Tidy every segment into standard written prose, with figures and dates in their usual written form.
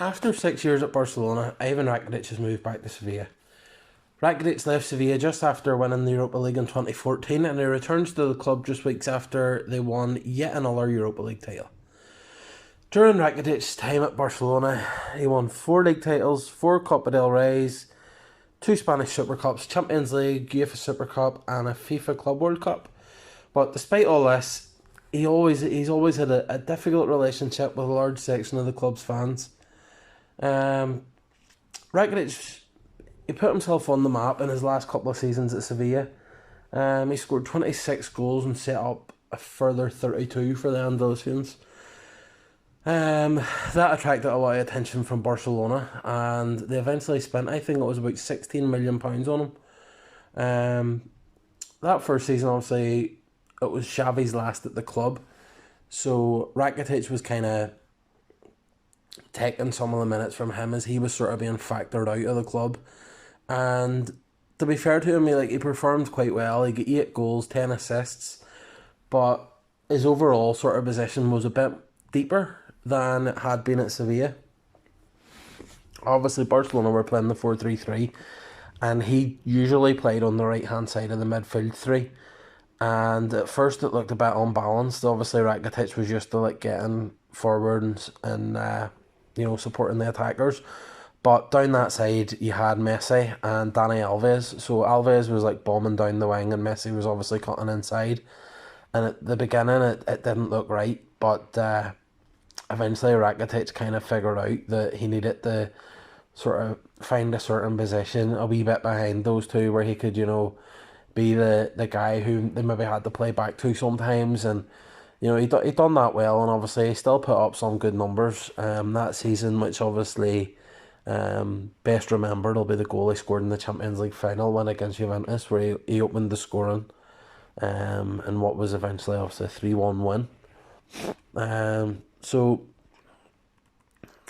After 6 years at Barcelona, Ivan Rakitic has moved back to Sevilla. Rakitic left Sevilla just after winning the Europa League in 2014, and he returns to the club just weeks after they won yet another Europa League title. During Rakitic's time at Barcelona, he won 4 league titles, 4 Copa del Reys, 2 Spanish Super Cups, Champions League, UEFA Super Cup, and a FIFA Club World Cup. But despite all this, he's always had a difficult relationship with a large section of the club's fans. Rakitic, he put himself on the map in his last couple of seasons at Sevilla. He scored 26 goals and set up a further 32 for the Andalusians. That attracted a lot of attention from Barcelona, and they eventually spent, I think it was about £16 million on him. That first season, obviously, it was Xavi's last at the club, so Rakitic was kind of taking some of the minutes from him as he was sort of being factored out of the club. And to be fair to him, he performed quite well. He got 8 goals, 10 assists, but his overall sort of position was a bit deeper than it had been at Sevilla. Obviously, Barcelona were playing the 4-3-3, and he usually played on the right hand side of the midfield three. And at first, it looked a bit unbalanced. Obviously, Rakitic was used to getting forward and supporting the attackers. But down that side, you had Messi and Dani Alves. So Alves was bombing down the wing, and Messi was obviously cutting inside. And at the beginning, it didn't look right, but eventually Rakitic kind of figured out that he needed to sort of find a certain position a wee bit behind those two where he could, be the guy who they maybe had to play back to sometimes. And he done that well, and obviously he still put up some good numbers that season, which obviously best remembered will be the goal he scored in the Champions League final win against Juventus, where he opened the scoring and what was eventually obviously a 3-1 win. So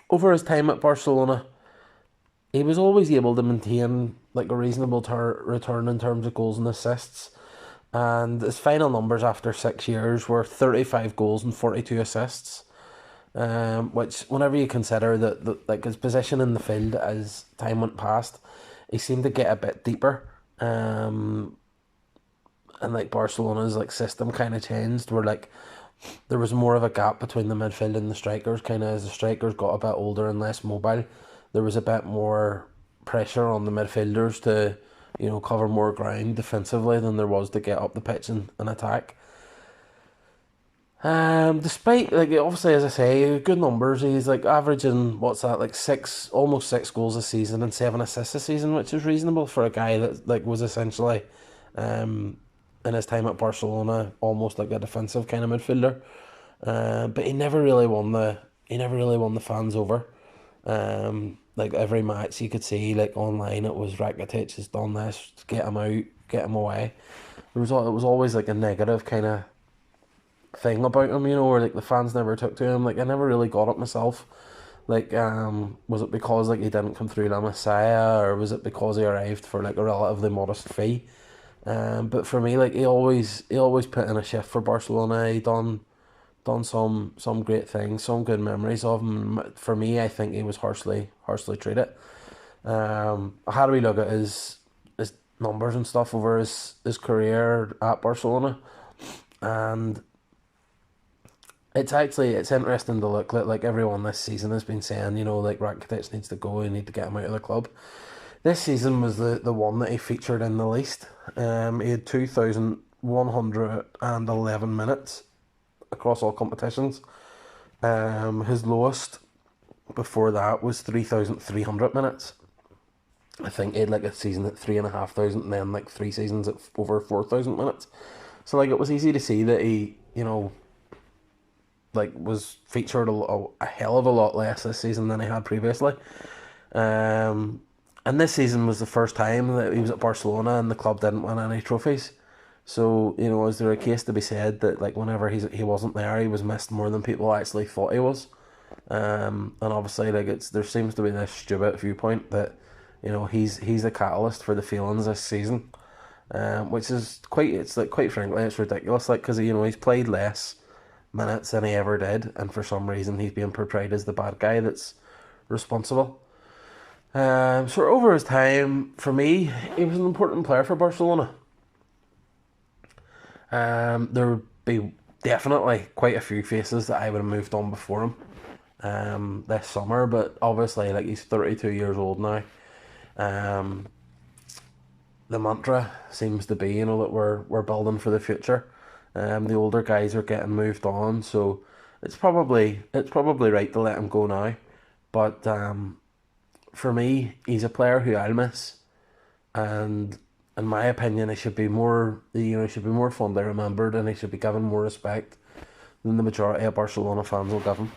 over his time at Barcelona, he was always able to maintain a reasonable return in terms of goals and assists. And his final numbers after 6 years were 35 goals and 42 assists. Which, whenever you consider that his position in the field as time went past, he seemed to get a bit deeper. And Barcelona's system kind of changed, where there was more of a gap between the midfield and the strikers. Kind of as the strikers got a bit older and less mobile, there was a bit more pressure on the midfielders to cover more ground defensively than there was to get up the pitch and attack. Despite obviously, as I say, good numbers, he's averaging almost 6 goals a season and 7 assists a season, which is reasonable for a guy that was essentially in his time at Barcelona almost a defensive kind of midfielder. But he never really won the fans over. Every match you could see online, it was Rakitic has done this, get him out, get him away. It was always a negative kind of thing about him, where the fans never took to him. I never really got it myself. Was it because he didn't come through La Messiah, or was it because he arrived for a relatively modest fee? But for me, he always put in a shift for Barcelona. He done some great things, some good memories of him. For me, I think he was harshly treated. How do we look at his numbers and stuff over his career at Barcelona? And it's interesting to look at, everyone this season has been saying, Rakitic needs to go, we need to get him out of the club. This season was the one that he featured in the least. He had 2,111 minutes across all competitions. His lowest before that was 3,300 minutes. I think he had a season at 3,500 and then 3 seasons at over 4,000 minutes. So it was easy to see that he, was featured a hell of a lot less this season than he had previously. And this season was the first time that he was at Barcelona and the club didn't win any trophies. So, is there a case to be said that whenever he wasn't there, he was missed more than people actually thought he was? And obviously there seems to be this stupid viewpoint that, he's the catalyst for the feelings this season. Which is quite frankly, it's ridiculous. Because he's played less minutes than he ever did, and for some reason he's being portrayed as the bad guy that's responsible. So over his time, for me, he was an important player for Barcelona. There would be definitely quite a few faces that I would have moved on before him this summer, but obviously, like, he's 32 years old now. Um, the mantra seems to be, that we're building for the future. The older guys are getting moved on, so it's probably right to let him go now. But for me, he's a player who I'll miss, and in my opinion, he should be more, he should be more fondly remembered, and he should be given more respect than the majority of Barcelona fans will give him.